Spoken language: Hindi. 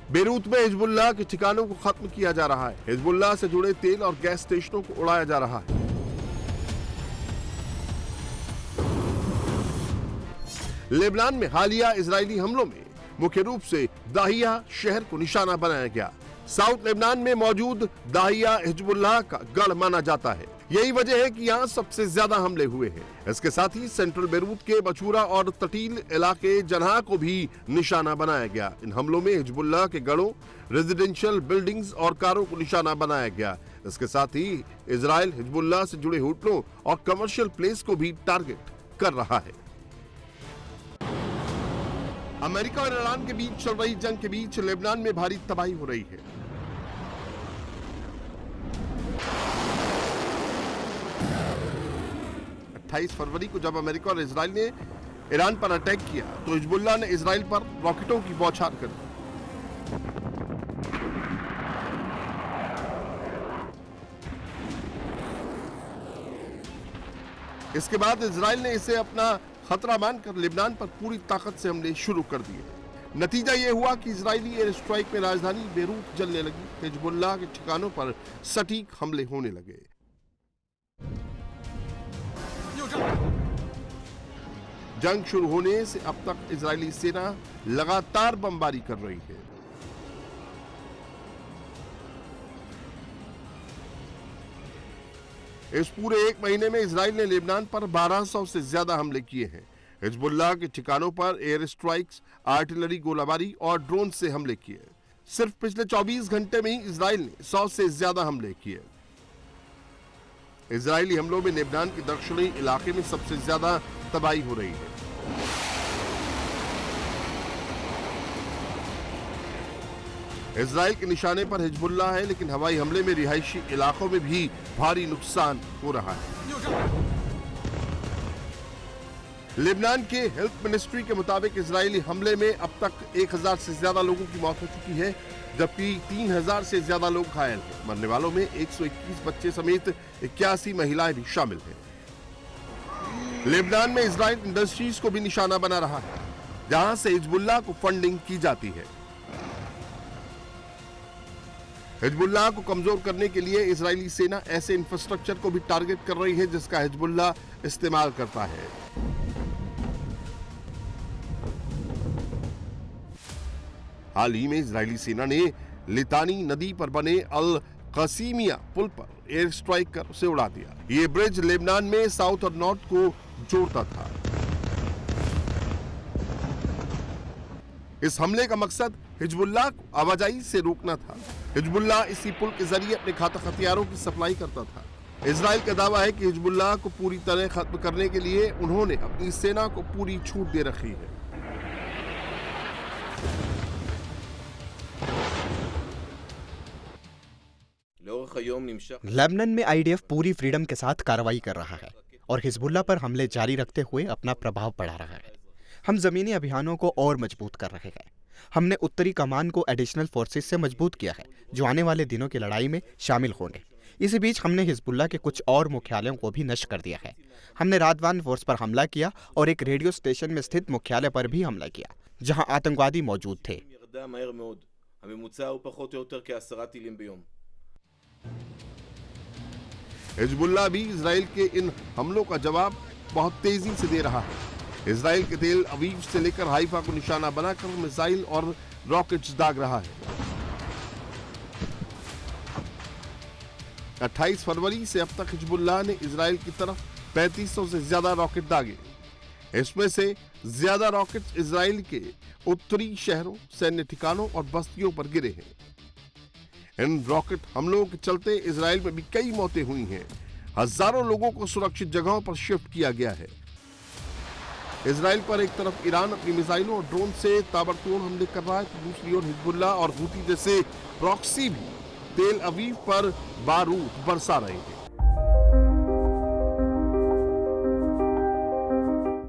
बेरूत में हिजबुल्लाह के ठिकानों को खत्म किया जा रहा है। हिजबुल्लाह से जुड़े तेल और गैस स्टेशनों को उड़ाया जा रहा है। लेबनान में हालिया इजरायली हमलों में मुख्य रूप से दाहिया शहर को निशाना बनाया गया। साउथ लेबनान में मौजूद दाहिया हिजबुल्लाह का गढ़ माना जाता है। यही वजह है कि यहाँ सबसे ज्यादा हमले हुए हैं। इसके साथ ही सेंट्रल बेरूत के बछूरा और तटील इलाके जनाह को भी निशाना बनाया गया। इन हमलों में हिजबुल्लाह के गढ़ों, रेजिडेंशियल बिल्डिंग्स और कारों को निशाना बनाया गया। इसके साथ ही इजराइल हिजबुल्लाह से जुड़े होटलों और कमर्शियल प्लेस को भी टारगेट कर रहा है। अमेरिका और ईरान के बीच चल रही जंग के बीच लेबनान में भारी तबाही हो रही है। फरवरी को जब अमेरिका और इजराइल ने ईरान पर अटैक किया तो हिजबुल्लाह ने इजराइल पर रॉकेटों की बौछार कर दी। इसके बाद इजराइल ने इसे अपना खतरा मानकर लेबनान पर पूरी ताकत से हमले शुरू कर दिए। नतीजा यह हुआ कि इजरायली एयर स्ट्राइक में राजधानी बेरूत जलने लगी। हिजबुल्लाह के ठिकानों पर सटीक हमले होने लगे। जंग शुरू होने से अब तक इजरायली सेना लगातार बमबारी कर रही है। इस पूरे एक महीने में इजराइल ने लेबनान पर 1200 से ज्यादा हमले किए हैं। हिजबुल्लाह के ठिकानों पर एयर स्ट्राइक्स, आर्टिलरी गोलाबारी और ड्रोन से हमले किए। सिर्फ पिछले 24 घंटे में ही इजराइल ने 100 से ज्यादा हमले किए। इजरायली हमलों में लेबनान के दक्षिणी इलाके में सबसे ज्यादा तबाही हो रही है। इजराइल के निशाने पर हिजबुल्लाह है, लेकिन हवाई हमले में रिहायशी इलाकों में भी भारी नुकसान हो रहा है। लेबनान के हेल्थ मिनिस्ट्री के मुताबिक इजरायली हमले में अब तक 1000 से ज्यादा लोगों की मौत हो चुकी है, जबकि 3000 से ज्यादा लोग घायल हैं। मरने वालों में 121 बच्चे समेत 81 महिलाएं भी शामिल हैं। लेबनान में इजराइल इंडस्ट्रीज को भी निशाना बना रहा है, जहां से हिजबुल्लाह को फंडिंग की जाती है। हिजबुल्लाह को कमजोर करने के लिए इजरायली सेना ऐसे इंफ्रास्ट्रक्चर को भी टारगेट कर रही है जिसका हिजबुल्लाह इस्तेमाल करता है। हाल ही में इजरायली सेना ने लितानी नदी पर बने अल कसीमिया पुल पर एयर स्ट्राइक कर उसे उड़ा दिया। ये ब्रिज लेबनान में साउथ और नॉर्थ को जोड़ता था। इस हमले का मकसद हिजबुल्लाह को आवाजाही से रोकना था। हिजबुल्लाह इसी पुल के जरिए अपने घातक हथियारों की सप्लाई करता था। इजराइल का दावा है कि हिजबुल्लाह को पूरी तरह खत्म करने के लिए उन्होंने अपनी सेना को पूरी छूट दे रखी है। लेबनान में आईडीएफ पूरी फ्रीडम के साथ कार्रवाई कर रहा है और हिजबुल्लाह पर हमले जारी रखते हुए अपना प्रभाव बढ़ा रहा है। हम जमीनी अभियानों को और मजबूत कर रहे हैं। हमने उत्तरी कमान को एडिशनल फोर्सेस से मजबूत किया है, जो आने वाले दिनों की लड़ाई में शामिल होंगे। इसी बीच हमने हिजबुल्लाह के कुछ और मुख्यालयों को भी नष्ट कर दिया है। हमने रादवान फोर्स पर हमला किया और एक रेडियो स्टेशन में स्थित मुख्यालय पर भी हमला किया, जहां आतंकवादी मौजूद थे। हिजबुल्लाह भी इजराइल के इन हमलों का जवाब बहुत तेजी से दे रहा है। इजराइल के तेल अवीव से लेकर हाइफा को निशाना बनाकर मिसाइल और रॉकेट्स दाग रहा है। 28 फरवरी से अब तक हिजबुल्लाह ने इजराइल की तरफ 3500 से ज्यादा रॉकेट दागे। इसमें से ज्यादा रॉकेट्स इजराइल के उत्तरी शहरों, सैन्य ठिकानों और बस्तियों पर गिरे हैं। इन रॉकेट हमलों के चलते इजराइल में भी कई मौतें हुई हैं। हजारों लोगों को सुरक्षित जगहों पर शिफ्ट किया गया है। इजराइल पर एक तरफ ईरान अपनी मिसाइलों और ड्रोन से ताबड़तोड़ हमले कर रहा है, तो दूसरी ओर हिजबुल्लाह और हूती जैसे प्रॉक्सी भी तेल अवीव पर बारूद बरसा रहे हैं।